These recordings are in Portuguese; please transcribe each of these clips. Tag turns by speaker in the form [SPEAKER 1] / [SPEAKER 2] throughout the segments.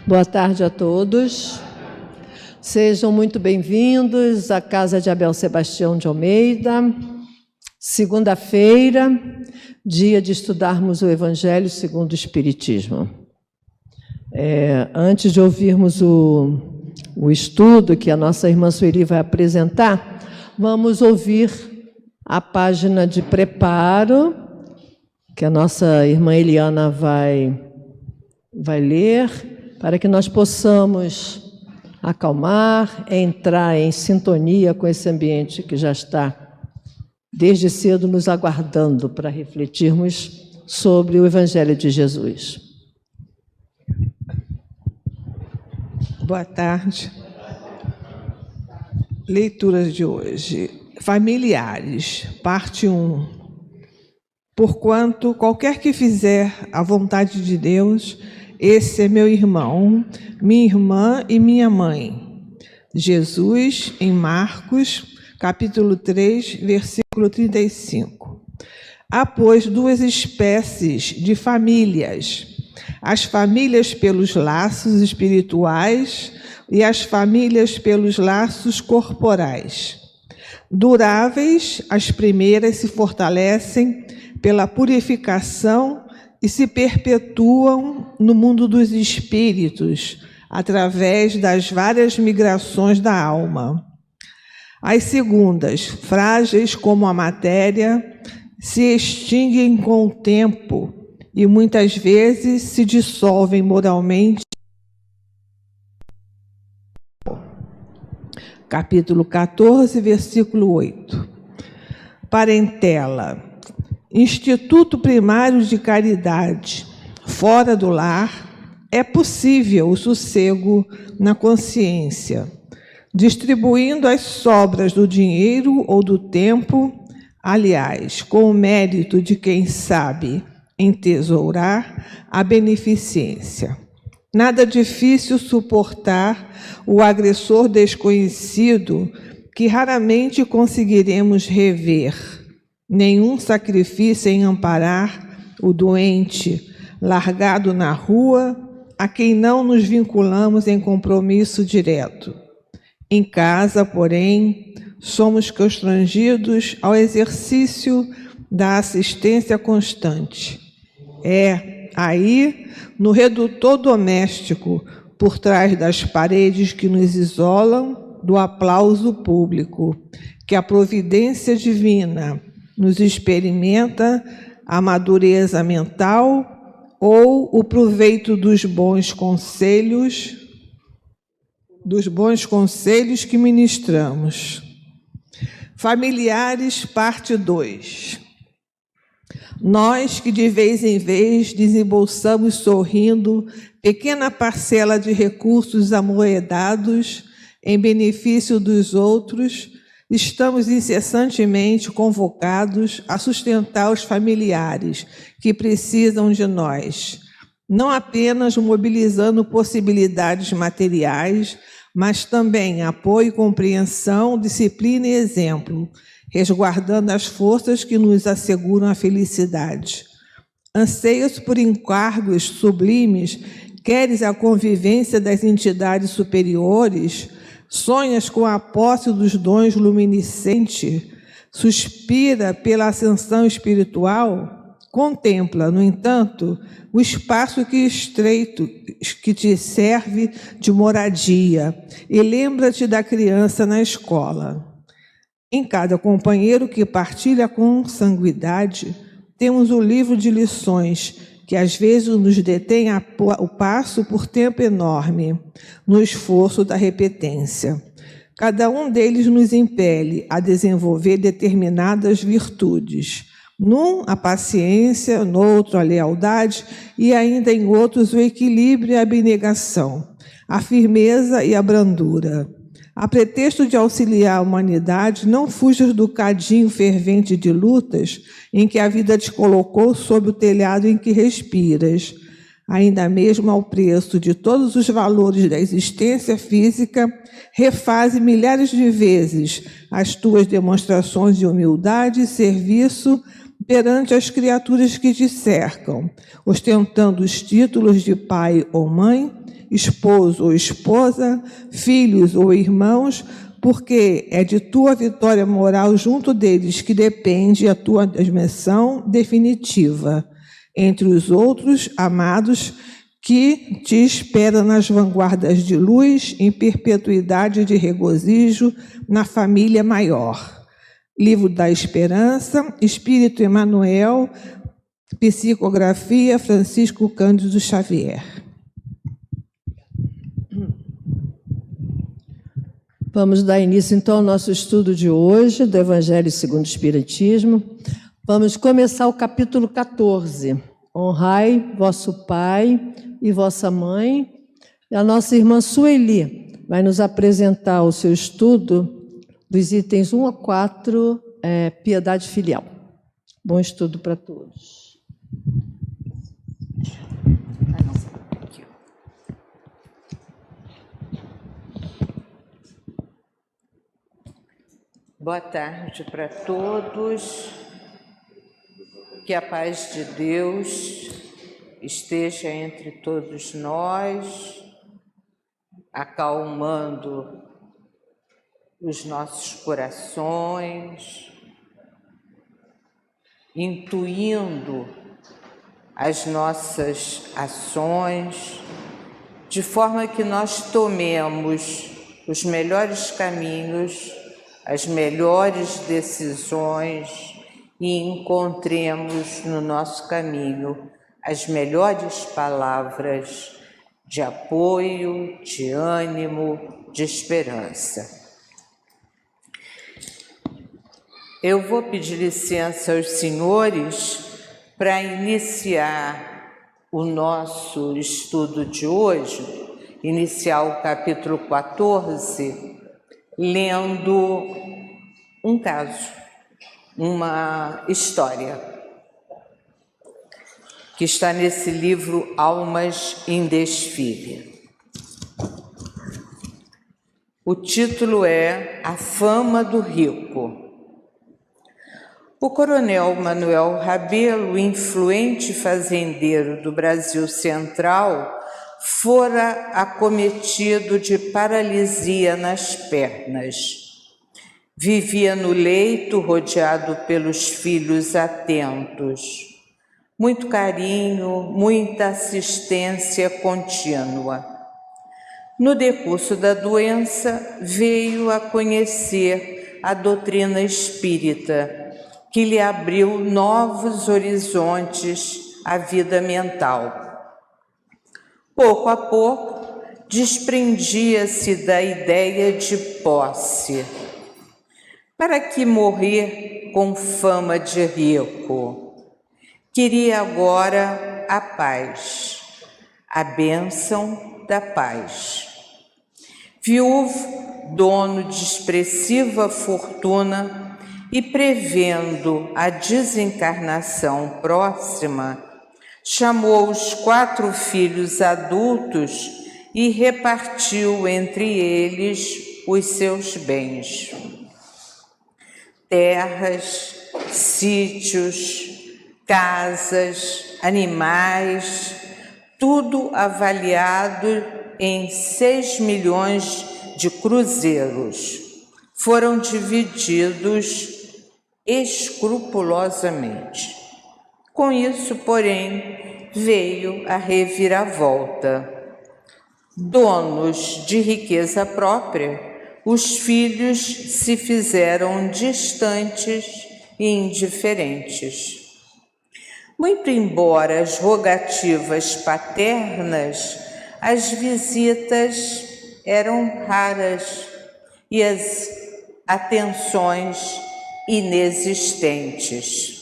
[SPEAKER 1] Boa tarde a todos. Sejam muito bem-vindos à Casa de Abel Sebastião de Almeida. Segunda-feira, dia de estudarmos o Evangelho segundo o Espiritismo. Antes de ouvirmos o estudo que a nossa irmã Sueli vai apresentar, vamos ouvir a página de preparo, que a nossa irmã Eliana vai ler, para que nós possamos acalmar, entrar em sintonia com esse ambiente que já está desde cedo nos aguardando para refletirmos sobre o Evangelho de Jesus.
[SPEAKER 2] Boa tarde. Leituras de hoje. Familiares, parte 1. Porquanto qualquer que fizer a vontade de Deus, esse é meu irmão, minha irmã e minha mãe. Jesus, em Marcos, capítulo 3, versículo 35. Há, pois, duas espécies de famílias: as famílias pelos laços espirituais e as famílias pelos laços corporais. Duráveis, as primeiras se fortalecem pela purificação e se perpetuam no mundo dos espíritos, através das várias migrações da alma. As segundas, frágeis como a matéria, se extinguem com o tempo e muitas vezes se dissolvem moralmente. Capítulo 14, versículo 8. Parentela. Instituto primário de caridade. Fora do lar, é possível o sossego na consciência, distribuindo as sobras do dinheiro ou do tempo, aliás, com o mérito de quem sabe entesourar a beneficência. Nada difícil suportar o agressor desconhecido que raramente conseguiremos rever. Nenhum sacrifício em amparar o doente largado na rua, a quem não nos vinculamos em compromisso direto. Em casa, porém, somos constrangidos ao exercício da assistência constante. É aí, no redutor doméstico, por trás das paredes que nos isolam do aplauso público, que a providência divina nos experimenta a madureza mental ou o proveito dos bons conselhos que ministramos. Familiares, parte 2. Nós que de vez em vez desembolsamos sorrindo pequena parcela de recursos amoedados em benefício dos outros, estamos incessantemente convocados a sustentar os familiares que precisam de nós, não apenas mobilizando possibilidades materiais, mas também apoio, compreensão, disciplina e exemplo, resguardando as forças que nos asseguram a felicidade. Anseios por encargos sublimes, queres a convivência das entidades superiores, sonhas com a posse dos dons luminescentes, suspira pela ascensão espiritual, contempla, no entanto, o espaço estreito que te serve de moradia e lembra-te da criança na escola. Em cada companheiro que partilha com sanguidade, temos o livro de lições que às vezes nos detém o passo por tempo enorme, no esforço da repetência. Cada um deles nos impele a desenvolver determinadas virtudes. Num, a paciência, no outro, a lealdade, e ainda em outros, o equilíbrio e a abnegação, a firmeza e a brandura. A pretexto de auxiliar a humanidade, não fujas do cadinho fervente de lutas em que a vida te colocou sob o telhado em que respiras. Ainda mesmo ao preço de todos os valores da existência física, refaze milhares de vezes as tuas demonstrações de humildade e serviço perante as criaturas que te cercam, ostentando os títulos de pai ou mãe, esposo ou esposa, filhos ou irmãos, porque é de tua vitória moral junto deles que depende a tua dimensão definitiva, entre os outros amados que te espera nas vanguardas de luz, em perpetuidade de regozijo, na família maior. Livro da Esperança, Espírito Emmanuel, Psicografia, Francisco Cândido Xavier.
[SPEAKER 1] Vamos dar início, então, ao nosso estudo de hoje, do Evangelho segundo o Espiritismo. Vamos começar o capítulo 14. Honrai vosso pai e vossa mãe. E a nossa irmã Sueli vai nos apresentar o seu estudo dos itens 1 a 4, piedade filial. Bom estudo para todos.
[SPEAKER 3] Boa tarde para todos. Que a paz de Deus esteja entre todos nós, acalmando os nossos corações, intuindo as nossas ações, de forma que nós tomemos os melhores caminhos, as melhores decisões e encontremos no nosso caminho as melhores palavras de apoio, de ânimo, de esperança. Eu vou pedir licença aos senhores para iniciar o nosso estudo de hoje, iniciar o capítulo 14, lendo um caso, uma história, que está nesse livro Almas em Desfile. O título é A Fama do Rico. O coronel Manuel Rabelo, influente fazendeiro do Brasil Central, fora acometido de paralisia nas pernas. Vivia no leito, rodeado pelos filhos atentos. Muito carinho, muita assistência contínua. No decurso da doença, veio a conhecer a doutrina espírita, que lhe abriu novos horizontes à vida mental. Pouco a pouco, desprendia-se da ideia de posse. Para que morrer com fama de rico? Queria agora a paz, a bênção da paz. Viúvo, dono de expressiva fortuna e prevendo a desencarnação próxima, chamou os 4 filhos adultos e repartiu entre eles os seus bens. Terras, sítios, casas, animais, tudo avaliado em 6 milhões de cruzeiros. Foram divididos escrupulosamente. Com isso, porém, veio a reviravolta. Donos de riqueza própria, os filhos se fizeram distantes e indiferentes. Muito embora as rogativas paternas, as visitas eram raras e as atenções inexistentes.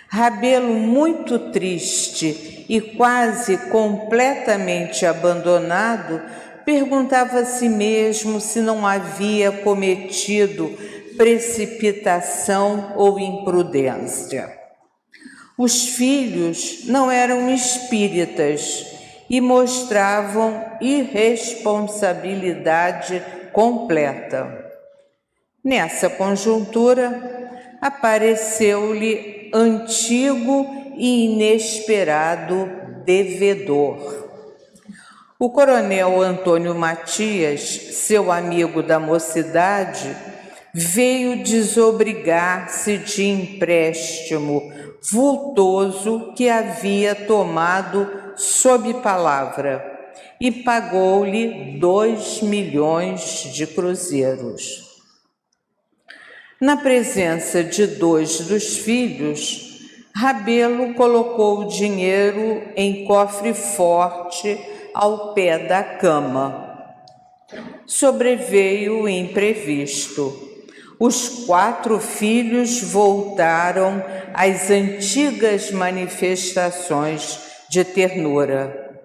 [SPEAKER 3] Rabelo, muito triste e quase completamente abandonado, perguntava a si mesmo se não havia cometido precipitação ou imprudência. Os filhos não eram espíritas e mostravam irresponsabilidade completa. Nessa conjuntura, apareceu-lhe antigo e inesperado devedor. O coronel Antônio Matias, seu amigo da mocidade, veio desobrigar-se de empréstimo vultoso que havia tomado sob palavra e pagou-lhe 2 milhões de cruzeiros. Na presença de 2 dos filhos, Rabelo colocou o dinheiro em cofre forte ao pé da cama. Sobreveio o imprevisto. Os 4 filhos voltaram às antigas manifestações de ternura.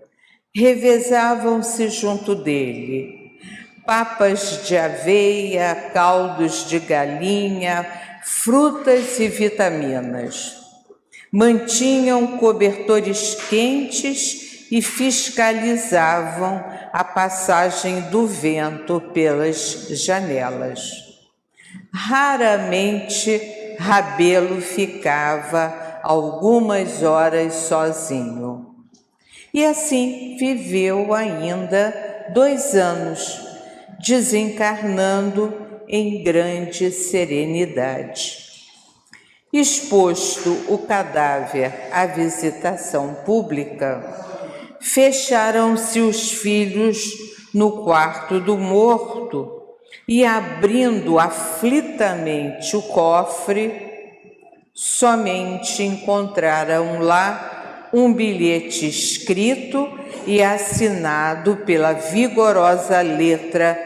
[SPEAKER 3] Revezavam-se junto dele. Papas de aveia, caldos de galinha, frutas e vitaminas. Mantinham cobertores quentes e fiscalizavam a passagem do vento pelas janelas. Raramente Rabelo ficava algumas horas sozinho. E assim viveu ainda 2 anos, desencarnando em grande serenidade. Exposto o cadáver à visitação pública, fecharam-se os filhos no quarto do morto e, abrindo aflitamente o cofre, somente encontraram lá um bilhete escrito e assinado pela vigorosa letra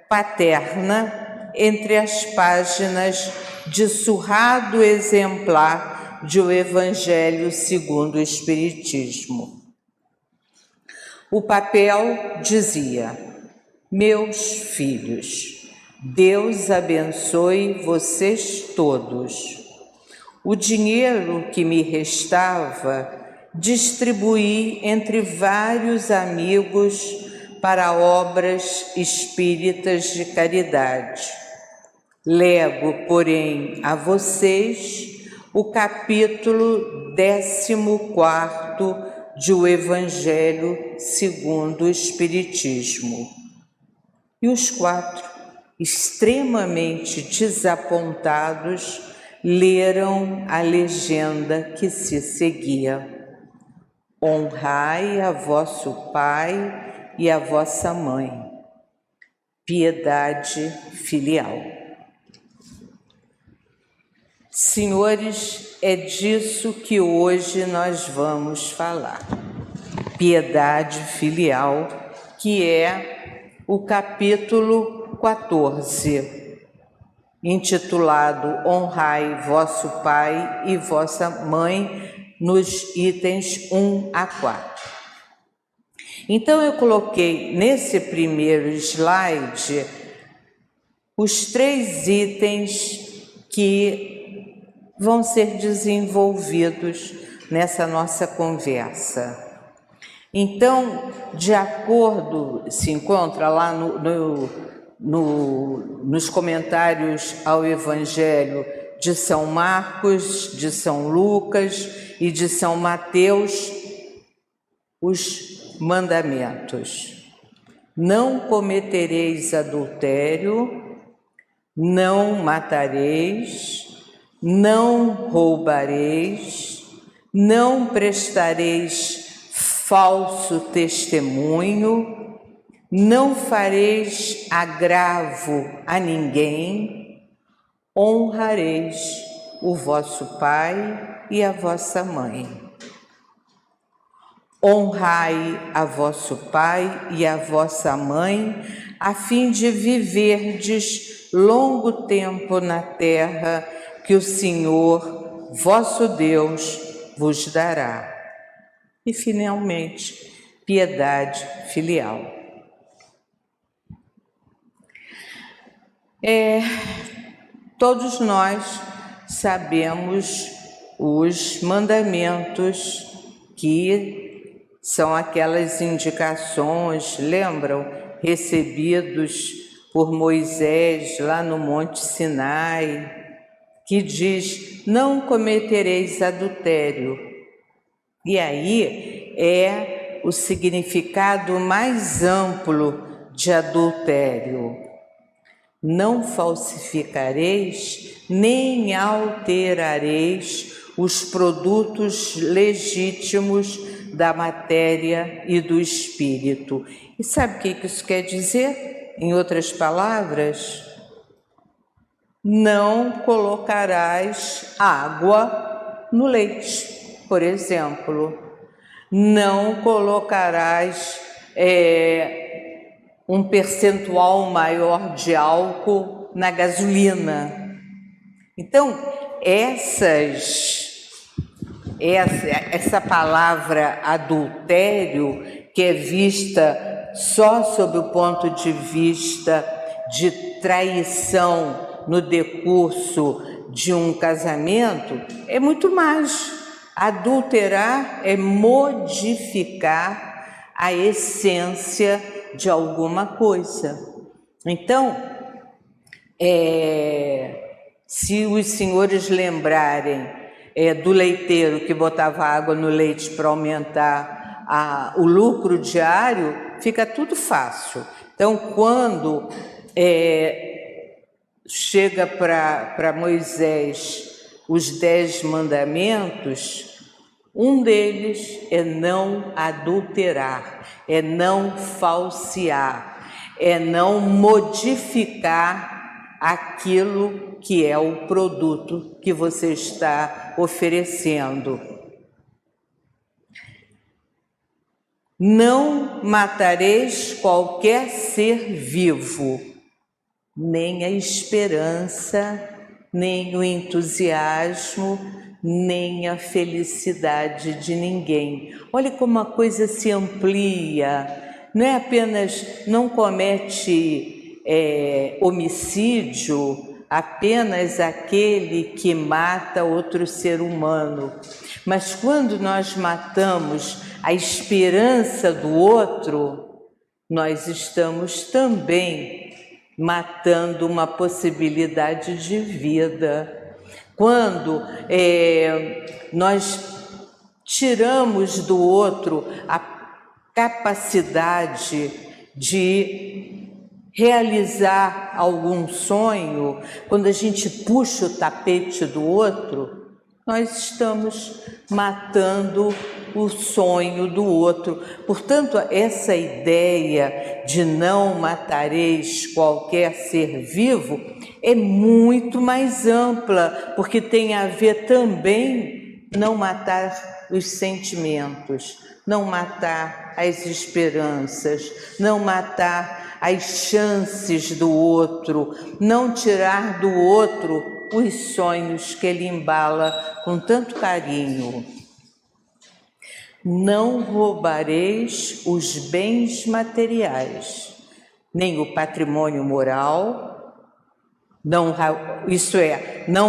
[SPEAKER 3] paterna entre as páginas de surrado exemplar de O Evangelho segundo o Espiritismo. O papel dizia: meus filhos, Deus abençoe vocês todos. O dinheiro que me restava distribuí entre vários amigos para obras espíritas de caridade. Lego, porém, a vocês o capítulo 14º de O Evangelho segundo o Espiritismo. E os 4, extremamente desapontados, leram a legenda que se seguia: honrai a vosso pai e a vossa mãe. Piedade filial. Senhores, é disso que hoje nós vamos falar. Piedade filial, que é o capítulo 14, intitulado Honrai vosso pai e vossa mãe, nos itens 1 a 4. Então, eu coloquei nesse primeiro slide os 3 itens que vão ser desenvolvidos nessa nossa conversa. Então, de acordo, se encontra lá nos comentários ao Evangelho de São Marcos, de São Lucas e de São Mateus, os mandamentos: não cometereis adultério, não matareis, não roubareis, não prestareis falso testemunho, não fareis agravo a ninguém, honrareis o vosso pai e a vossa mãe. Honrai a vosso pai e a vossa mãe, a fim de viverdes longo tempo na terra que o Senhor, vosso Deus, vos dará. E, finalmente, piedade filial. Todos nós sabemos os mandamentos, que são aquelas indicações, lembram? Recebidos por Moisés lá no Monte Sinai, que diz: não cometereis adultério. E aí é o significado mais amplo de adultério. Não falsificareis, nem alterareis os produtos legítimos da matéria e do espírito. E sabe o que isso quer dizer? Em outras palavras, não colocarás água no leite, por exemplo. Não colocarás um percentual maior de álcool na gasolina. Então, essa palavra adultério, que é vista só sob o ponto de vista de traição no decurso de um casamento, é muito mais. Adulterar é modificar a essência de alguma coisa. Então, se os senhores lembrarem do leiteiro que botava água no leite para aumentar o lucro diário, fica tudo fácil. Então, quando chega para Moisés os 10 mandamentos, um deles é não adulterar, é não falsear, é não modificar aquilo que é o produto que você está oferecendo. Não matareis qualquer ser vivo, nem a esperança, nem o entusiasmo, nem a felicidade de ninguém. Olha como a coisa se amplia. Não é apenas, não comete homicídio apenas aquele que mata outro ser humano, mas quando nós matamos a esperança do outro, nós estamos também matando uma possibilidade de vida. Quando nós tiramos do outro a capacidade de realizar algum sonho, quando a gente puxa o tapete do outro, nós estamos matando o sonho do outro. Portanto, essa ideia de não matareis qualquer ser vivo é muito mais ampla, porque tem a ver também não matar os sentimentos, não matar as esperanças, não matar as chances do outro, não tirar do outro os sonhos que ele embala com tanto carinho. Não roubareis os bens materiais, nem o patrimônio moral, não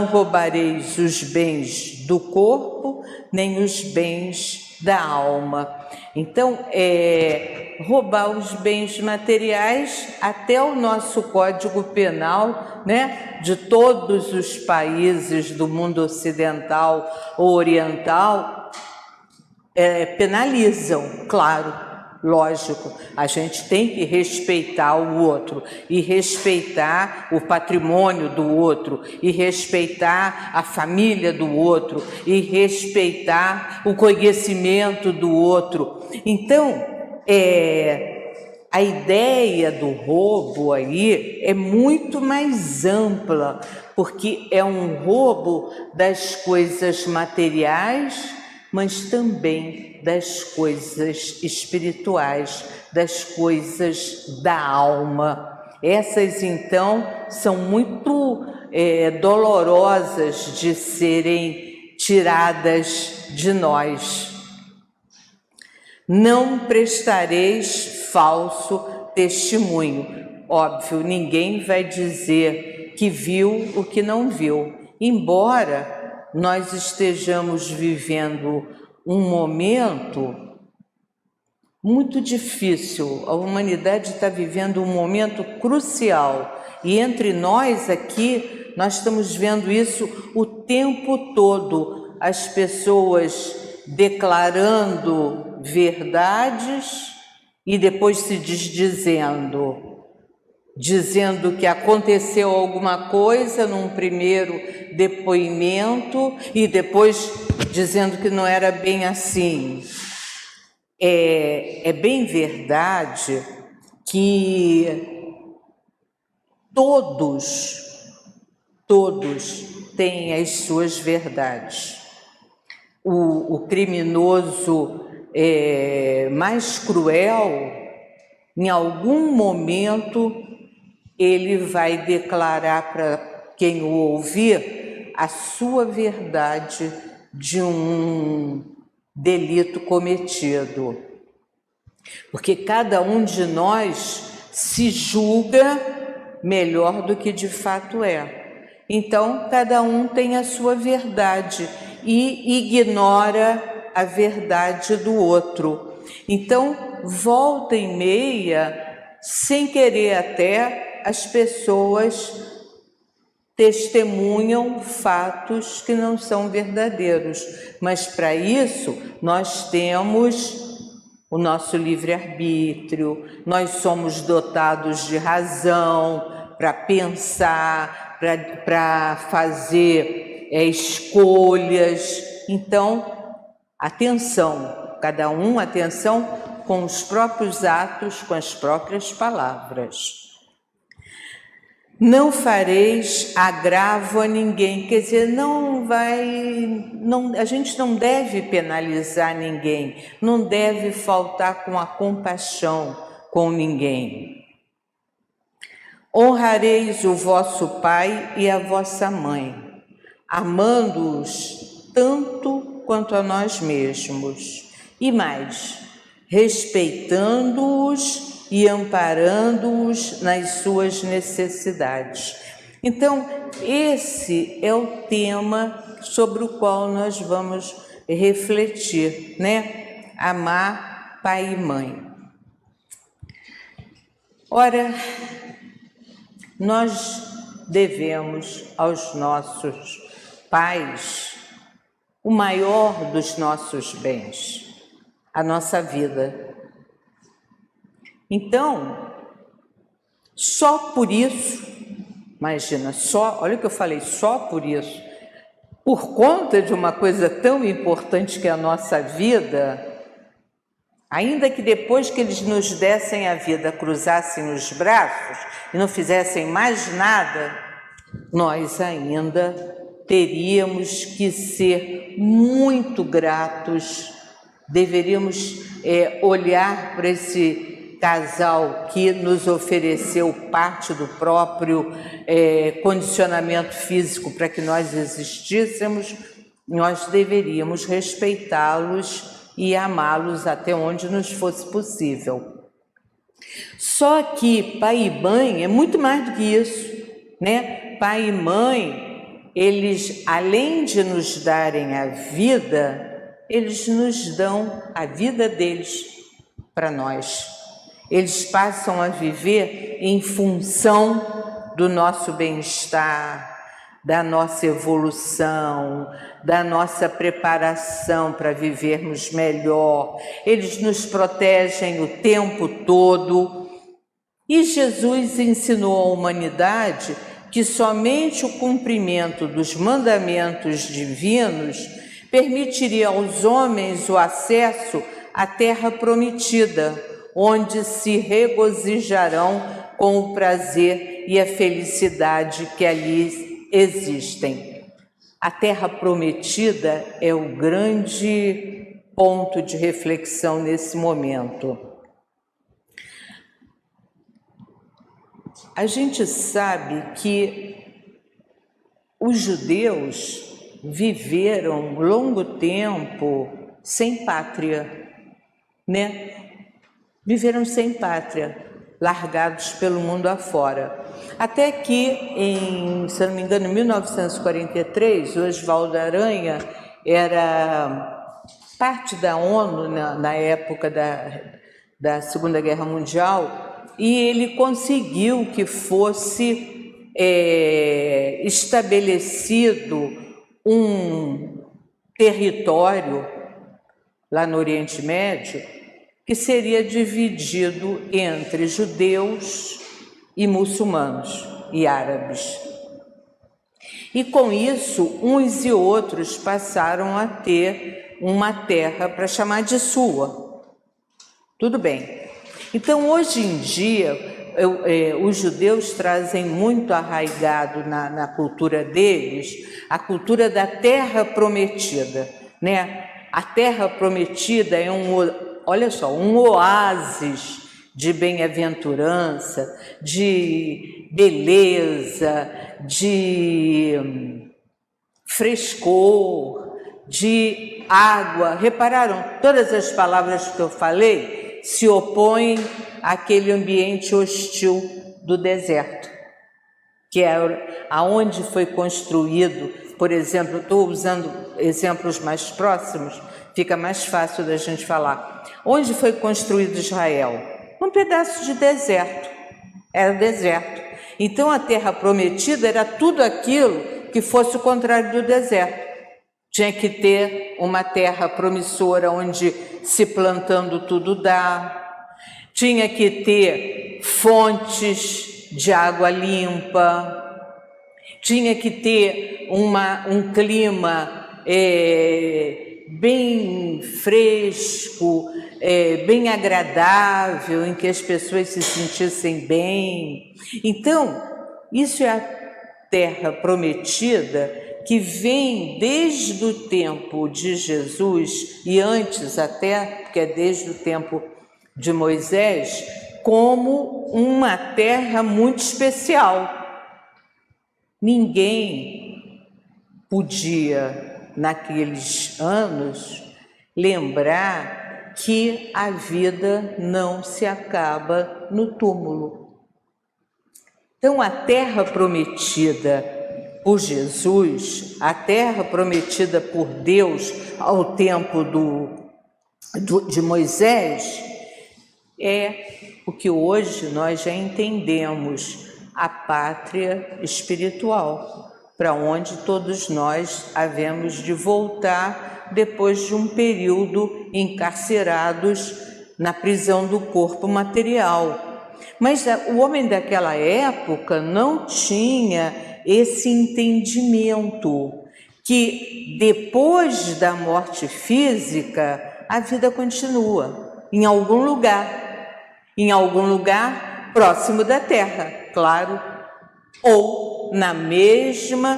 [SPEAKER 3] roubareis os bens do corpo, nem os bens da alma. Então, roubar os bens materiais, até o nosso Código Penal, né, de todos os países do mundo ocidental ou oriental, penalizam, claro, lógico, a gente tem que respeitar o outro, e respeitar o patrimônio do outro, e respeitar a família do outro, e respeitar o conhecimento do outro. Então, a ideia do roubo aí é muito mais ampla, porque é um roubo das coisas materiais, mas também das coisas espirituais, das coisas da alma. Essas, então, são muito dolorosas de serem tiradas de nós. Não prestareis falso testemunho. Óbvio, ninguém vai dizer que viu o que não viu, embora nós estejamos vivendo um momento muito difícil. A humanidade está vivendo um momento crucial, e entre nós aqui, nós estamos vendo isso o tempo todo, as pessoas declarando verdades e depois se dizendo que aconteceu alguma coisa num primeiro depoimento e depois dizendo que não era bem assim. É bem verdade que todos têm as suas verdades. O criminoso mais cruel, em algum momento, ele vai declarar para quem o ouvir a sua verdade de um delito cometido. Porque cada um de nós se julga melhor do que de fato é. Então, cada um tem a sua verdade e ignora a verdade do outro. Então, volta e meia, sem querer até, as pessoas testemunham fatos que não são verdadeiros. Mas para isso, nós temos o nosso livre-arbítrio, nós somos dotados de razão para pensar, para fazer escolhas. Então, atenção, cada um, atenção com os próprios atos, com as próprias palavras. Não fareis agravo a ninguém, quer dizer, a gente não deve penalizar ninguém, não deve faltar com a compaixão com ninguém. Honrareis o vosso pai e a vossa mãe, amando-os tanto quanto a nós mesmos, e mais, respeitando-os e amparando-os nas suas necessidades. Então, esse é o tema sobre o qual nós vamos refletir, né? Amar pai e mãe. Ora, nós devemos aos nossos pais o maior dos nossos bens, a nossa vida. Então, só por isso, imagina, olha o que eu falei, só por isso, por conta de uma coisa tão importante que é a nossa vida, ainda que depois que eles nos dessem a vida, cruzassem os braços e não fizessem mais nada, nós ainda teríamos que ser muito gratos, deveríamos olhar para esse casal que nos ofereceu parte do próprio condicionamento físico para que nós existíssemos, nós deveríamos respeitá-los e amá-los até onde nos fosse possível. Só que pai e mãe é muito mais do que isso, né? Pai e mãe, eles, além de nos darem a vida, eles nos dão a vida deles para nós. Eles passam a viver em função do nosso bem-estar, da nossa evolução, da nossa preparação para vivermos melhor. Eles nos protegem o tempo todo. E Jesus ensinou à humanidade que somente o cumprimento dos mandamentos divinos permitiria aos homens o acesso à terra prometida, onde se regozijarão com o prazer e a felicidade que ali existem. A terra prometida é o grande ponto de reflexão nesse momento. A gente sabe que os judeus viveram longo tempo sem pátria, né? Viveram sem pátria, largados pelo mundo afora. Até que, se não me engano, em 1943, o Oswaldo Aranha era parte da ONU na época da Segunda Guerra Mundial, e ele conseguiu que fosse estabelecido um território lá no Oriente Médio, que seria dividido entre judeus e muçulmanos e árabes. E com isso, uns e outros passaram a ter uma terra para chamar de sua. Tudo bem. Então, hoje em dia, os judeus trazem muito arraigado na cultura deles a cultura da terra prometida, né? A terra prometida é olha só, um oásis de bem-aventurança, de beleza, de frescor, de água. Repararam? Todas as palavras que eu falei se opõem àquele ambiente hostil do deserto, que é aonde foi construído. Por exemplo, estou usando exemplos mais próximos, fica mais fácil da gente falar. Onde foi construído Israel? Um pedaço de deserto, era deserto. Então a terra prometida era tudo aquilo que fosse o contrário do deserto. Tinha que ter uma terra promissora onde se plantando tudo dá, tinha que ter fontes de água limpa, tinha que ter um clima bem fresco, bem agradável, em que as pessoas se sentissem bem. Então, isso é a terra prometida que vem desde o tempo de Jesus e antes até, porque é desde o tempo de Moisés, como uma terra muito especial. Ninguém podia, naqueles anos, lembrar que a vida não se acaba no túmulo. Então, a terra prometida por Jesus, a terra prometida por Deus ao tempo de Moisés, é o que hoje nós já entendemos, a pátria espiritual, para onde todos nós havemos de voltar depois de um período encarcerados na prisão do corpo material. Mas o homem daquela época não tinha esse entendimento que depois da morte física a vida continua em algum lugar próximo da terra, claro, ou na mesma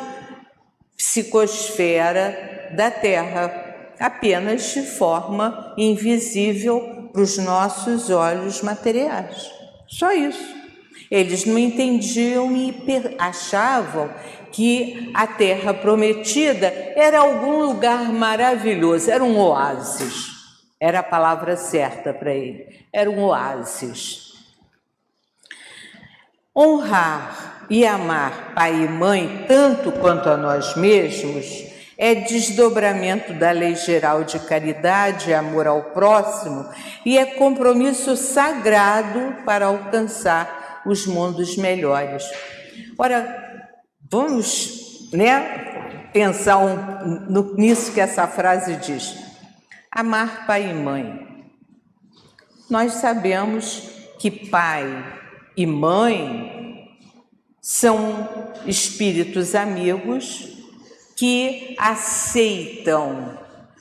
[SPEAKER 3] psicosfera da terra, apenas de forma invisível para os nossos olhos materiais. Só isso. Eles não entendiam e achavam que a terra prometida era algum lugar maravilhoso, era um oásis. Era a palavra certa para ele, era um oásis. Honrar e amar pai e mãe tanto quanto a nós mesmos é desdobramento da lei geral de caridade e amor ao próximo e é compromisso sagrado para alcançar os mundos melhores. Ora, vamos, pensar nisso que essa frase diz. Amar pai e mãe. Nós sabemos que pai e mãe são espíritos amigos que aceitam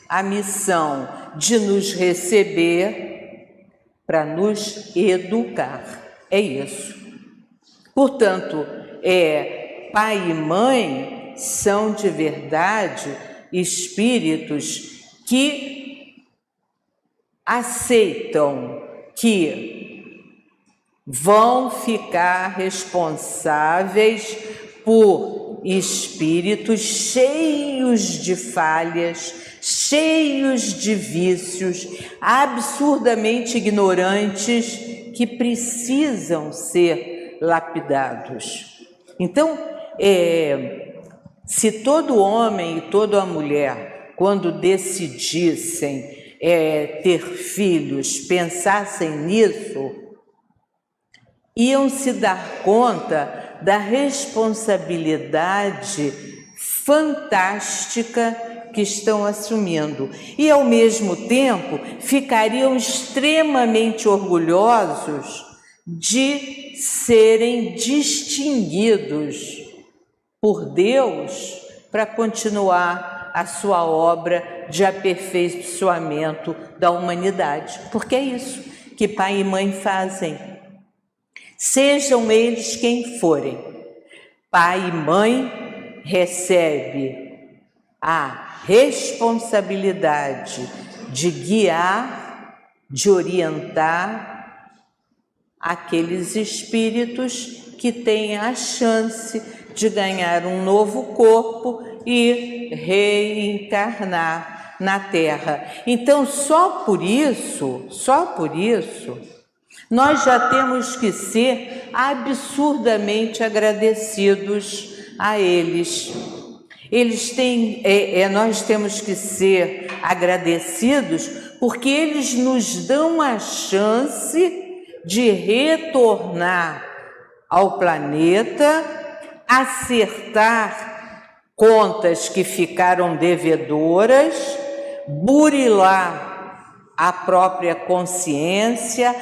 [SPEAKER 3] a missão de nos receber para nos educar. É isso. Portanto, pai e mãe são de verdade espíritos que aceitam que vão ficar responsáveis por espíritos cheios de falhas, cheios de vícios, absurdamente ignorantes, que precisam ser lapidados. Então, se todo homem e toda mulher, quando decidissem ter filhos, pensassem nisso, iam se dar conta da responsabilidade fantástica que estão assumindo e, ao mesmo tempo, ficariam extremamente orgulhosos de serem distinguidos por Deus para continuar a sua obra de aperfeiçoamento da humanidade. Porque é isso que pai e mãe fazem. Sejam eles quem forem, pai e mãe recebe a responsabilidade de guiar, de orientar aqueles espíritos que têm a chance de ganhar um novo corpo e reencarnar na Terra. Então, só por isso, nós já temos que ser absurdamente agradecidos a eles. Nós temos que ser agradecidos porque eles nos dão a chance de retornar ao planeta, acertar contas que ficaram devedoras, burilar a própria consciência,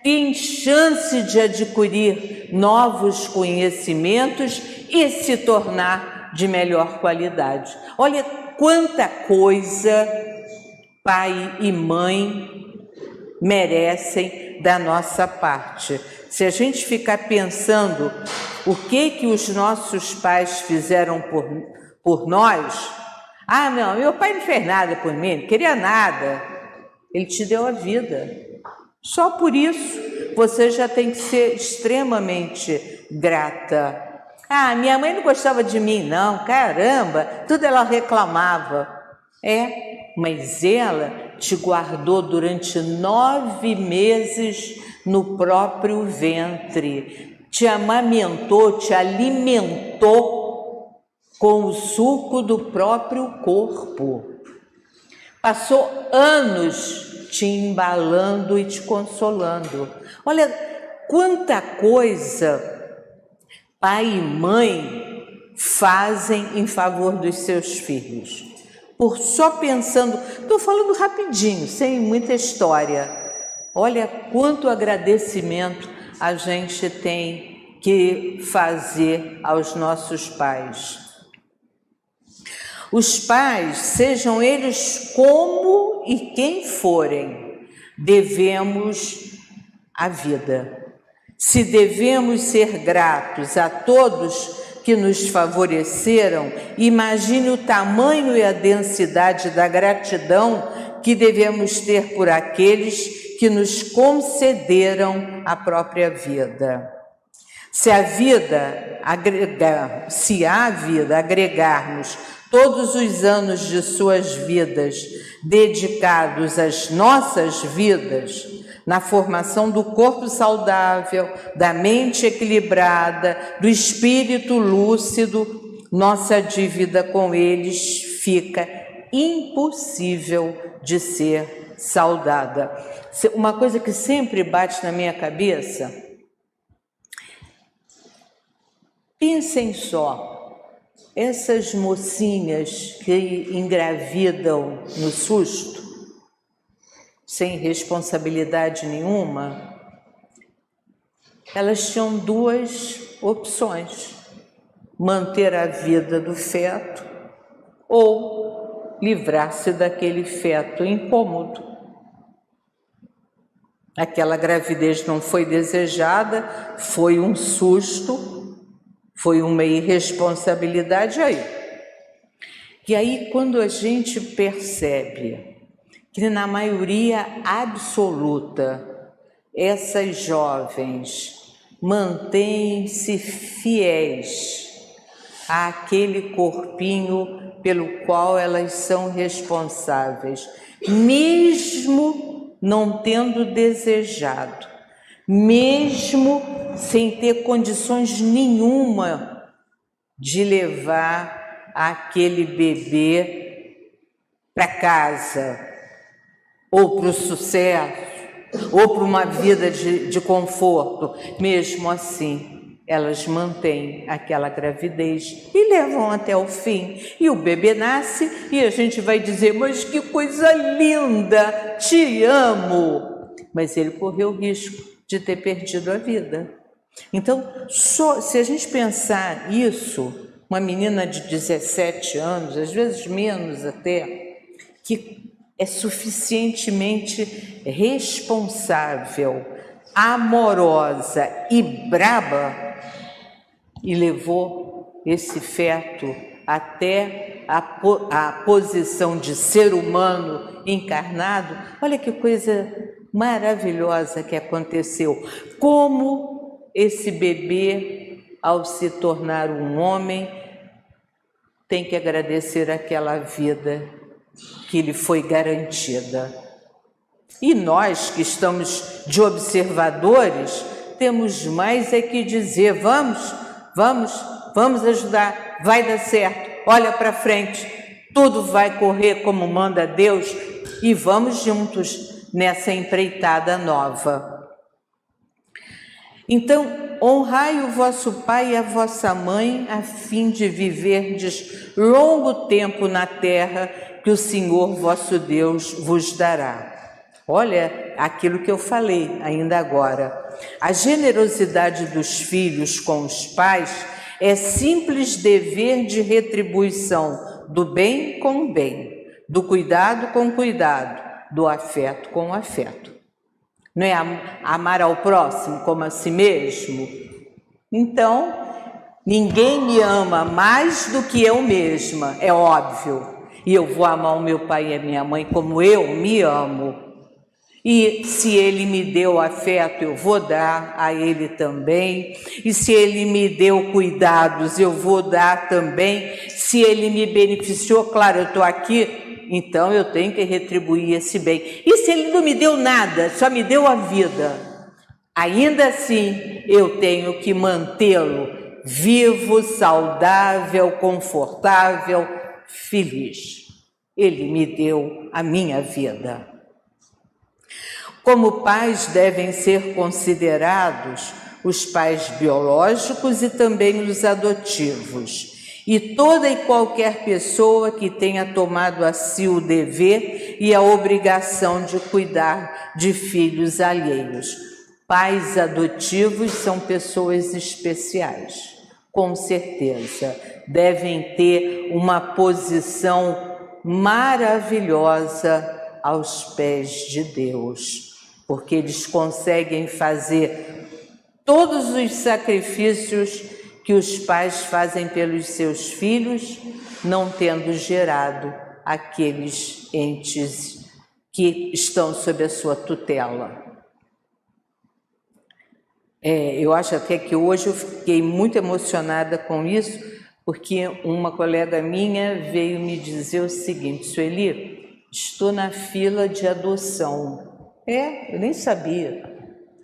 [SPEAKER 3] tem chance de adquirir novos conhecimentos e se tornar de melhor qualidade. Olha quanta coisa pai e mãe merecem da nossa parte. Se a gente ficar pensando o que os nossos pais fizeram por nós, não, meu pai não fez nada por mim, não queria nada. Ele te deu a vida. Só por isso você já tem que ser extremamente grata. Minha mãe não gostava de mim, não, caramba, tudo ela reclamava. Mas ela te guardou durante 9 meses no próprio ventre, te amamentou, te alimentou com o suco do próprio corpo. Passou anos te embalando e te consolando. Olha quanta coisa pai e mãe fazem em favor dos seus filhos. Por só pensando, estou falando rapidinho, sem muita história. Olha quanto agradecimento a gente tem que fazer aos nossos pais. Os pais, sejam eles como e quem forem, devemos a vida. Se devemos ser gratos a todos que nos favoreceram, imagine o tamanho e a densidade da gratidão que devemos ter por aqueles que nos concederam a própria vida. Se à vida agregarmos todos os anos de suas vidas dedicados às nossas vidas, na formação do corpo saudável, da mente equilibrada, do espírito lúcido, nossa dívida com eles fica impossível de ser saldada. Uma coisa que sempre bate na minha cabeça, pensem só, essas mocinhas que engravidam no susto, sem responsabilidade nenhuma, elas tinham 2 opções: manter a vida do feto ou livrar-se daquele feto incômodo. Aquela gravidez não foi desejada, foi um susto, foi uma irresponsabilidade aí. E aí, quando a gente percebe que na maioria absoluta essas jovens mantêm-se fiéis àquele corpinho pelo qual elas são responsáveis, mesmo não tendo desejado, mesmo sem ter condições nenhuma de levar aquele bebê para casa, ou para o sucesso, ou para uma vida de conforto. Mesmo assim, elas mantêm aquela gravidez e levam até o fim. E o bebê nasce e a gente vai dizer, mas que coisa linda, te amo. Mas ele correu o risco de ter perdido a vida. Então, se a gente pensar isso, uma menina de 17 anos, às vezes menos até, que é suficientemente responsável, amorosa e braba, e levou esse feto até a posição de ser humano encarnado. Olha que coisa maravilhosa que aconteceu. Como esse bebê, ao se tornar um homem, tem que agradecer aquela vida que lhe foi garantida. E nós que estamos de observadores, temos mais é que dizer, vamos ajudar, vai dar certo, olha para frente, tudo vai correr como manda Deus e vamos juntos nessa empreitada nova. Então, honrai o vosso pai e a vossa mãe, a fim de viverdes longo tempo na terra que o Senhor vosso Deus vos dará. Olha aquilo que eu falei ainda agora. A generosidade dos filhos com os pais é simples dever de retribuição do bem com o bem, do cuidado com cuidado, do afeto com afeto. Não é amar ao próximo como a si mesmo? Então, ninguém me ama mais do que eu mesma, é óbvio. E eu vou amar o meu pai e a minha mãe como eu me amo. E se ele me deu afeto, eu vou dar a ele também. E se ele me deu cuidados, eu vou dar também. Se ele me beneficiou, claro, eu estou aqui, então eu tenho que retribuir esse bem. E se ele não me deu nada, só me deu a vida, ainda assim eu tenho que mantê-lo vivo, saudável, confortável, feliz. Ele me deu a minha vida. Como pais devem ser considerados os pais biológicos e também os adotivos, e toda e qualquer pessoa que tenha tomado a si o dever e a obrigação de cuidar de filhos alheios. Pais adotivos são pessoas especiais, com certeza, devem ter uma posição maravilhosa aos pés de Deus, porque eles conseguem fazer todos os sacrifícios que os pais fazem pelos seus filhos, não tendo gerado aqueles entes que estão sob a sua tutela. Eu acho até que hoje eu fiquei muito emocionada com isso, porque uma colega minha veio me dizer o seguinte: Sueli, estou na fila de adoção. Eu nem sabia.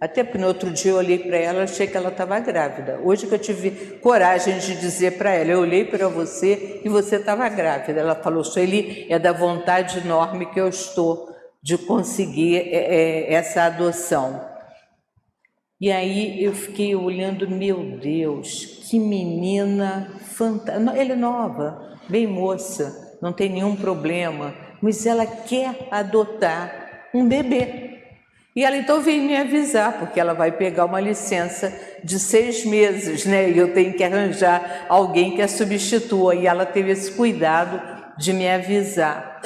[SPEAKER 3] Até porque no outro dia eu olhei para ela, achei que ela estava grávida. Hoje que eu tive coragem de dizer para ela, eu olhei para você e você estava grávida. Ela falou, Sueli, é da vontade enorme que eu estou de conseguir essa adoção. E aí eu fiquei olhando, meu Deus, que menina fantástica. Ela é nova, bem moça, não tem nenhum problema, mas ela quer adotar um bebê. E ela então veio me avisar, porque ela vai pegar uma licença de 6 meses, né? E eu tenho que arranjar alguém que a substitua. E ela teve esse cuidado de me avisar.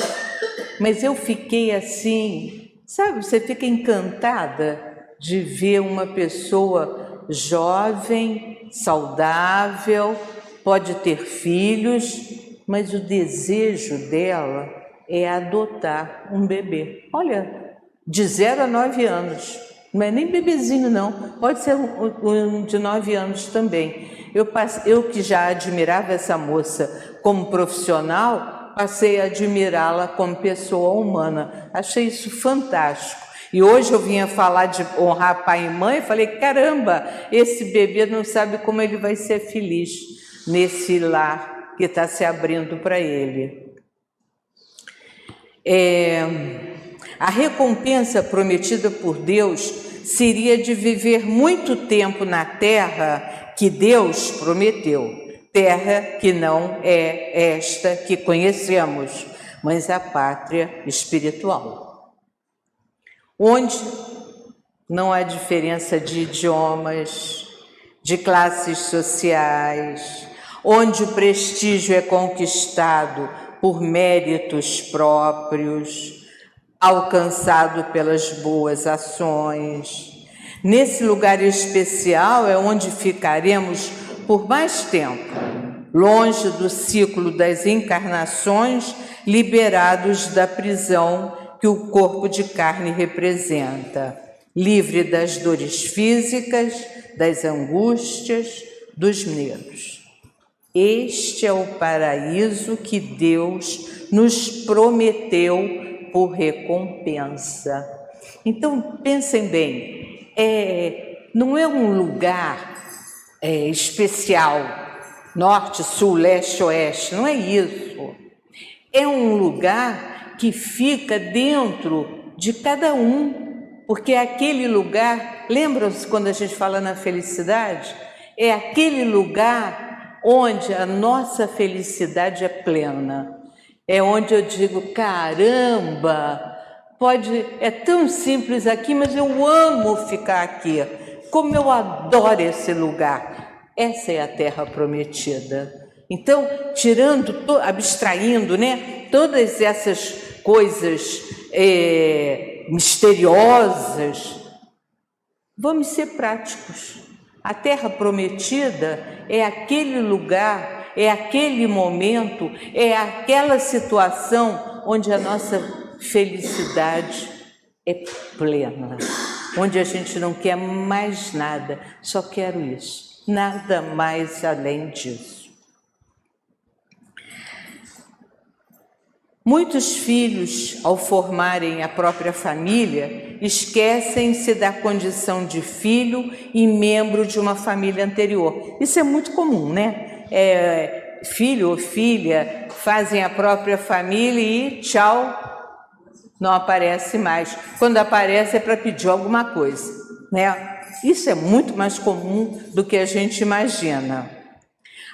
[SPEAKER 3] Mas eu fiquei assim, sabe, você fica encantada de ver uma pessoa jovem, saudável, pode ter filhos, mas o desejo dela é adotar um bebê. Olha, de 0 a 9 anos, não é nem bebezinho não, pode ser um de 9 anos também. Eu que já admirava essa moça como profissional, passei a admirá-la como pessoa humana. Achei isso fantástico. E hoje eu vinha falar de honrar pai e mãe, falei, caramba, esse bebê não sabe como ele vai ser feliz nesse lar que está se abrindo para ele. A recompensa prometida por Deus seria de viver muito tempo na terra que Deus prometeu, terra que não é esta que conhecemos, mas a pátria espiritual, onde não há diferença de idiomas, de classes sociais, onde o prestígio é conquistado por méritos próprios, alcançado pelas boas ações. Nesse lugar especial é onde ficaremos por mais tempo, longe do ciclo das encarnações, liberados da prisão que o corpo de carne representa, livre das dores físicas, das angústias, dos medos. Este é o paraíso que Deus nos prometeu por recompensa. Então, pensem bem, não é um lugar especial, norte, sul, leste, oeste, não é isso. É um lugar que fica dentro de cada um, porque é aquele lugar, lembram-se quando a gente fala na felicidade? É aquele lugar onde a nossa felicidade é plena. É onde eu digo, caramba, é tão simples aqui, mas eu amo ficar aqui. Como eu adoro esse lugar. Essa é a terra prometida. Então, abstraindo, né, todas essas coisas misteriosas, vamos ser práticos. A terra prometida é aquele lugar, é aquele momento, é aquela situação onde a nossa felicidade é plena, onde a gente não quer mais nada, só quero isso, nada mais além disso. Muitos filhos, ao formarem a própria família, esquecem-se da condição de filho e membro de uma família anterior. Isso é muito comum, né? Filho ou filha fazem a própria família e tchau, não aparece mais. Quando aparece é para pedir alguma coisa, né? Isso é muito mais comum do que a gente imagina.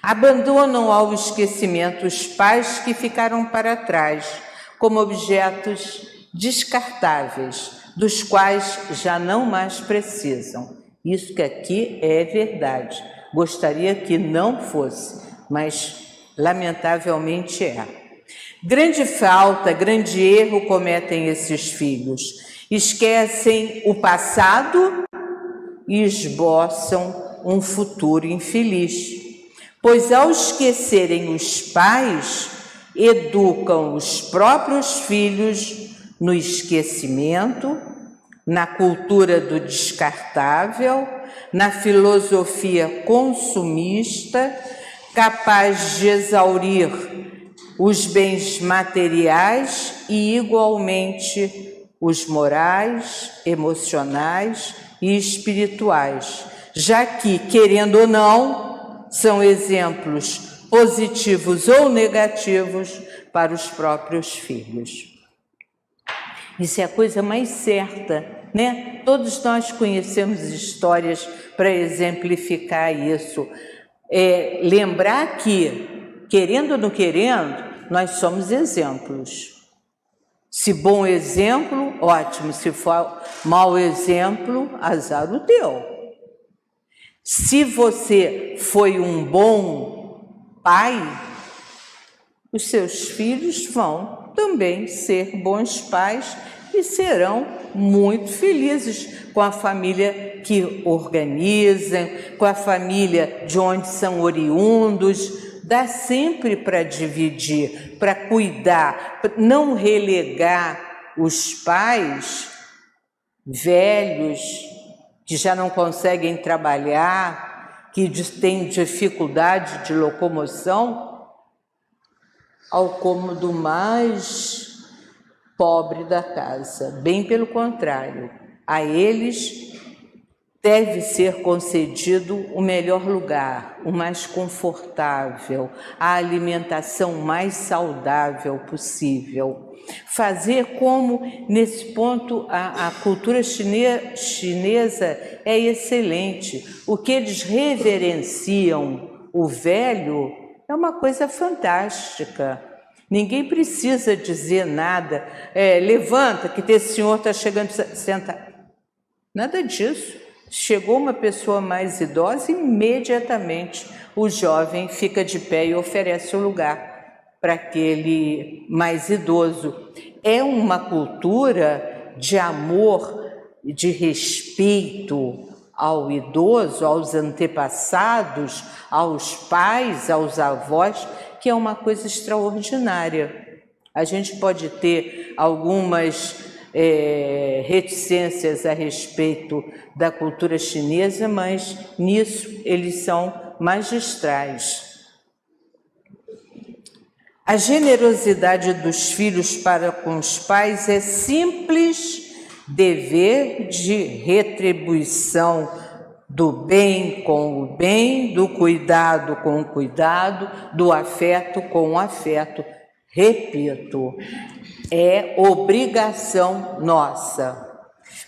[SPEAKER 3] Abandonam ao esquecimento os pais que ficaram para trás, como objetos descartáveis, dos quais já não mais precisam. Isso que aqui é verdade. Gostaria que não fosse, mas lamentavelmente é. Grande falta, grande erro cometem esses filhos. Esquecem o passado e esboçam um futuro infeliz. Pois ao esquecerem os pais, educam os próprios filhos no esquecimento, na cultura do descartável, na filosofia consumista, capaz de exaurir os bens materiais e, igualmente, os morais, emocionais e espirituais, já que, querendo ou não, são exemplos positivos ou negativos para os próprios filhos. Isso é a coisa mais certa, né? Todos nós conhecemos histórias para exemplificar isso. Lembrar que, querendo ou não querendo, nós somos exemplos. Se bom exemplo, ótimo. Se for mau exemplo, azar o teu. Se você foi um bom pai, os seus filhos vão também ser bons pais e serão muito felizes com a família que organizam, com a família de onde são oriundos. Dá sempre para dividir, para cuidar, não relegar os pais velhos, que já não conseguem trabalhar, que têm dificuldade de locomoção, ao cômodo mais pobre da casa. Bem pelo contrário, a eles deve ser concedido o melhor lugar, o mais confortável, a alimentação mais saudável possível. Fazer como, nesse ponto, a cultura chinesa é excelente. O que eles reverenciam, o velho, é uma coisa fantástica. Ninguém precisa dizer nada. Levanta, que esse senhor está chegando, senta. Nada disso. Chegou uma pessoa mais idosa, imediatamente o jovem fica de pé e oferece o lugar para aquele mais idoso. É uma cultura de amor, de respeito ao idoso, aos antepassados, aos pais, aos avós, que é uma coisa extraordinária. A gente pode ter algumas reticências a respeito da cultura chinesa, mas nisso eles são magistrais. A generosidade dos filhos para com os pais é simples dever de retribuição do bem com o bem, do cuidado com o cuidado, do afeto com o afeto. Repito, é obrigação nossa.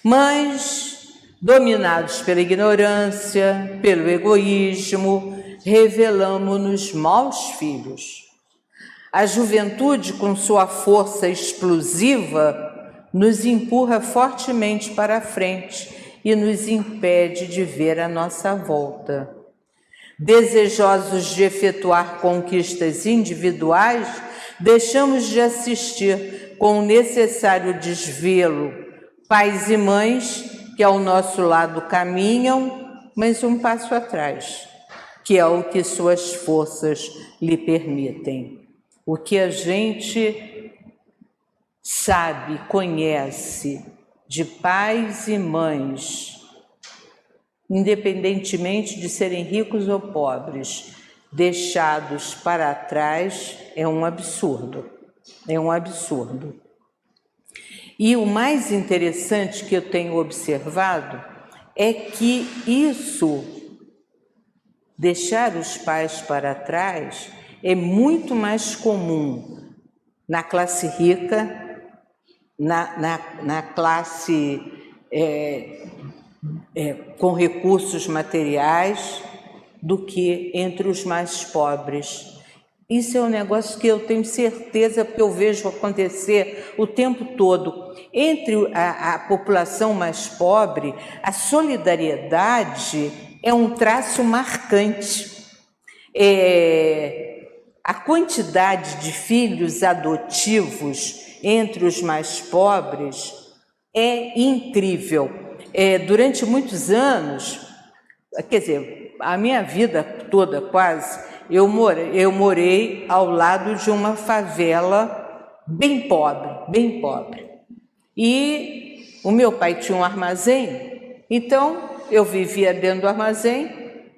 [SPEAKER 3] Mas, dominados pela ignorância, pelo egoísmo, revelamo-nos maus filhos. A juventude, com sua força explosiva, nos empurra fortemente para a frente e nos impede de ver a nossa volta. Desejosos de efetuar conquistas individuais, deixamos de assistir com o necessário desvelo pais e mães que ao nosso lado caminham, mas um passo atrás, que é o que suas forças lhe permitem. O que a gente sabe, conhece de pais e mães, independentemente de serem ricos ou pobres, deixados para trás, é um absurdo. É um absurdo. E o mais interessante que eu tenho observado é que isso, deixar os pais para trás, é muito mais comum na classe rica, na classe com recursos materiais, do que entre os mais pobres. Isso é um negócio que eu tenho certeza, porque eu vejo acontecer o tempo todo. Entre a população mais pobre, a solidariedade é um traço marcante. A quantidade de filhos adotivos entre os mais pobres é incrível. Durante muitos anos, quer dizer, a minha vida toda quase, eu morei ao lado de uma favela bem pobre. E o meu pai tinha um armazém, então eu vivia dentro do armazém,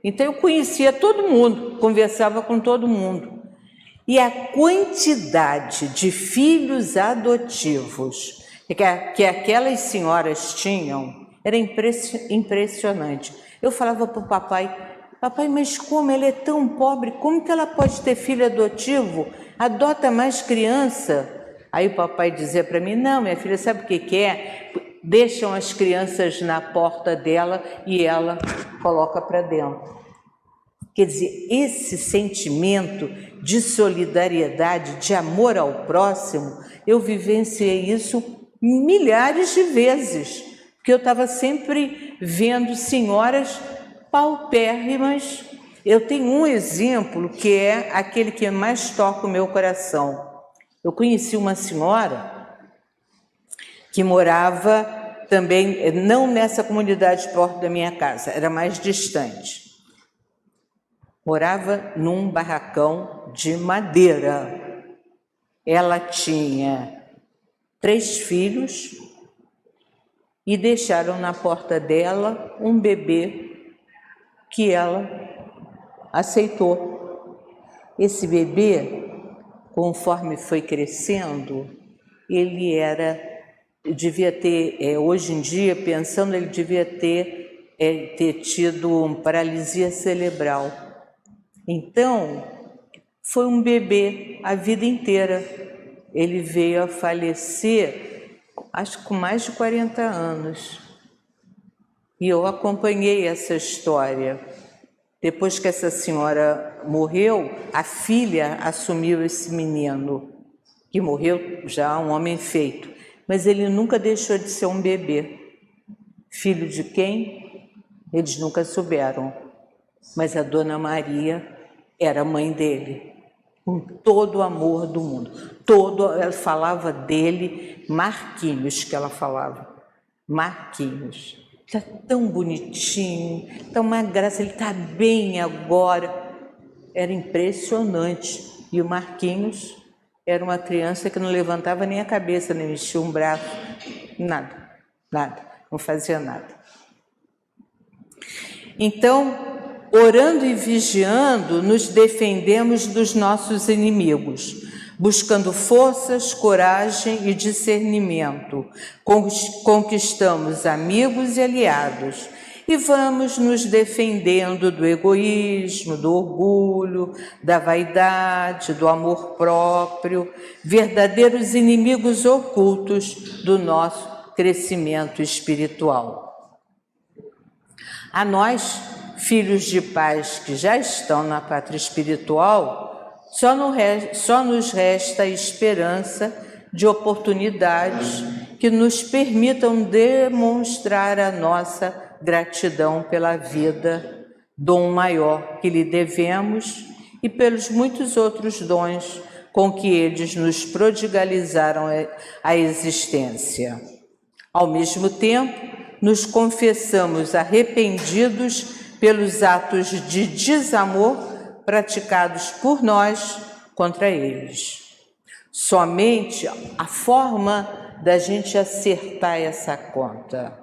[SPEAKER 3] então eu conhecia todo mundo, conversava com todo mundo. E a quantidade de filhos adotivos que aquelas senhoras tinham era impressionante. Eu falava para o papai, mas como ela é tão pobre, como que ela pode ter filho adotivo? Adota mais criança. Aí o papai dizia para mim, não, minha filha, sabe o que é? Deixam as crianças na porta dela e ela coloca para dentro. Quer dizer, esse sentimento de solidariedade, de amor ao próximo, eu vivenciei isso milhares de vezes, porque eu estava sempre vendo senhoras paupérrimas. Eu tenho um exemplo que é aquele que mais toca o meu coração. Eu conheci uma senhora que morava também, não nessa comunidade perto da minha casa, era mais distante. Morava num barracão de madeira. Ela tinha 3 filhos e deixaram na porta dela um bebê que ela aceitou. Esse bebê, conforme foi crescendo, ele devia ter, hoje em dia, pensando, ele devia ter ter tido paralisia cerebral. Então, foi um bebê a vida inteira. Ele veio a falecer, acho que com mais de 40 anos. E eu acompanhei essa história. Depois que essa senhora morreu, a filha assumiu esse menino, que morreu já um homem feito. Mas ele nunca deixou de ser um bebê. Filho de quem? Eles nunca souberam. Mas a Dona Maria era a mãe dele, com todo o amor do mundo. Ela falava dele, Marquinhos, que ela falava. Marquinhos. Está tão bonitinho, está uma graça, ele está bem agora. Era impressionante. E o Marquinhos era uma criança que não levantava nem a cabeça, nem mexia um braço, nada, não fazia nada. Então, orando e vigiando, nos defendemos dos nossos inimigos, buscando forças, coragem e discernimento. Conquistamos amigos e aliados e vamos nos defendendo do egoísmo, do orgulho, da vaidade, do amor próprio, verdadeiros inimigos ocultos do nosso crescimento espiritual. A nós, filhos de pais que já estão na pátria espiritual, só nos resta a esperança de oportunidades que nos permitam demonstrar a nossa gratidão pela vida, dom maior que lhe devemos, e pelos muitos outros dons com que eles nos prodigalizaram a existência. Ao mesmo tempo, nos confessamos arrependidos pelos atos de desamor praticados por nós contra eles. Somente a forma da gente acertar essa conta.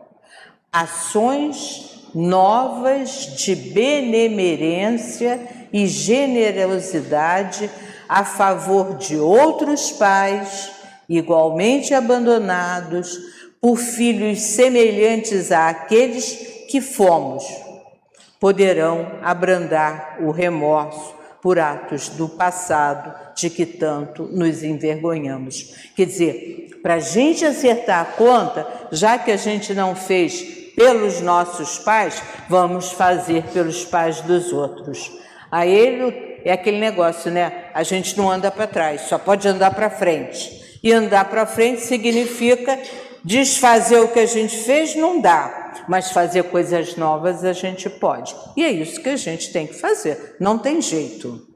[SPEAKER 3] Ações novas de benemerência e generosidade a favor de outros pais, igualmente abandonados, por filhos semelhantes àqueles que fomos, poderão abrandar o remorso por atos do passado de que tanto nos envergonhamos. Quer dizer, para a gente acertar a conta, já que a gente não fez pelos nossos pais, vamos fazer pelos pais dos outros. Aí ele é aquele negócio, né? A gente não anda para trás, só pode andar para frente. E andar para frente significa desfazer o que a gente fez, não dá. Mas fazer coisas novas a gente pode. E é isso que a gente tem que fazer, não tem jeito.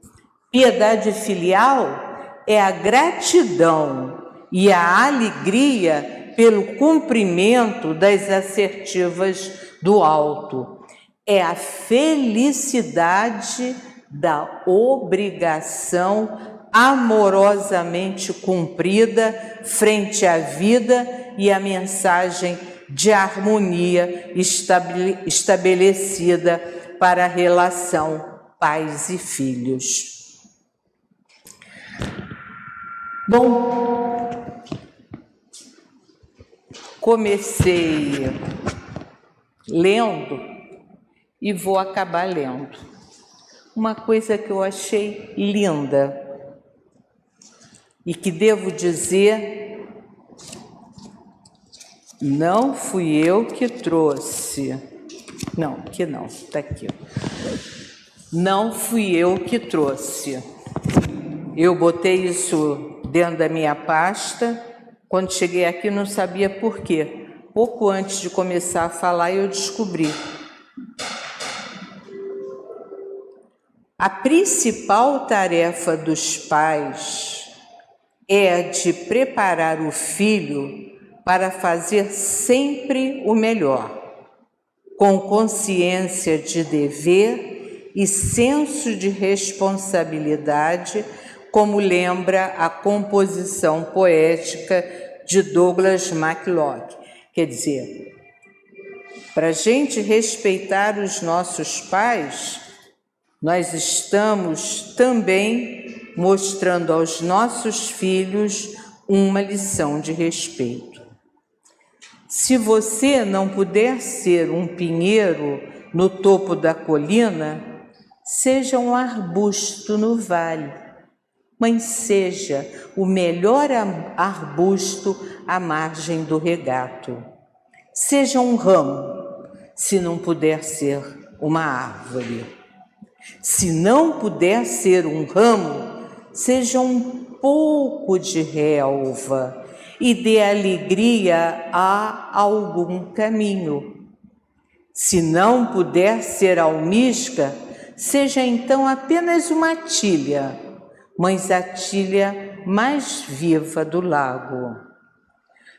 [SPEAKER 3] Piedade filial é a gratidão e a alegria pelo cumprimento das assertivas do alto. É a felicidade da obrigação amorosamente cumprida frente à vida e à mensagem de harmonia estabelecida para a relação pais e filhos. Bom, comecei lendo e vou acabar lendo. Uma coisa que eu achei linda e que devo dizer, não fui eu que trouxe. Não, que não, está aqui. Não fui eu que trouxe. Eu botei isso dentro da minha pasta. Quando cheguei aqui, não sabia por quê. Pouco antes de começar a falar, eu descobri. A principal tarefa dos pais é a de preparar o filho para fazer sempre o melhor, com consciência de dever e senso de responsabilidade, como lembra a composição poética de Douglas MacLeod. Quer dizer, para a gente respeitar os nossos pais, nós estamos também mostrando aos nossos filhos uma lição de respeito. Se você não puder ser um pinheiro no topo da colina, seja um arbusto no vale, mas seja o melhor arbusto à margem do regato. Seja um ramo, se não puder ser uma árvore. Se não puder ser um ramo, seja um pouco de relva e dê alegria a algum caminho. Se não puder ser almísca, seja então apenas uma tilha, mas a tilha mais viva do lago.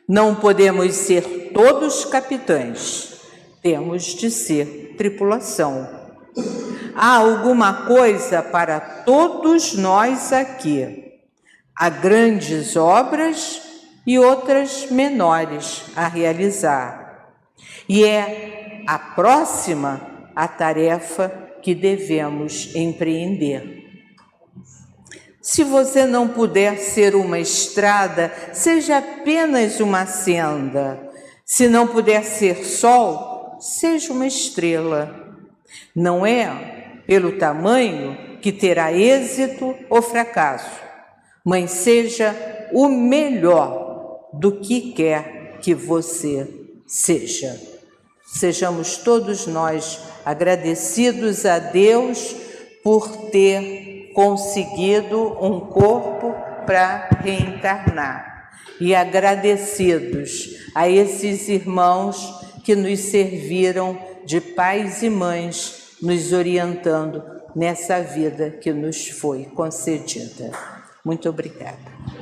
[SPEAKER 3] Não podemos ser todos capitães, temos de ser tripulação. Há alguma coisa para todos nós aqui. Há grandes obras e outras menores a realizar. E é a próxima a tarefa que devemos empreender. Se você não puder ser uma estrada, seja apenas uma senda. Se não puder ser sol, seja uma estrela. Não é pelo tamanho que terá êxito ou fracasso, mas seja o melhor do que quer que você seja. Sejamos todos nós agradecidos a Deus por ter conseguido um corpo para reencarnar e agradecidos a esses irmãos que nos serviram de pais e mães, nos orientando nessa vida que nos foi concedida. Muito obrigada.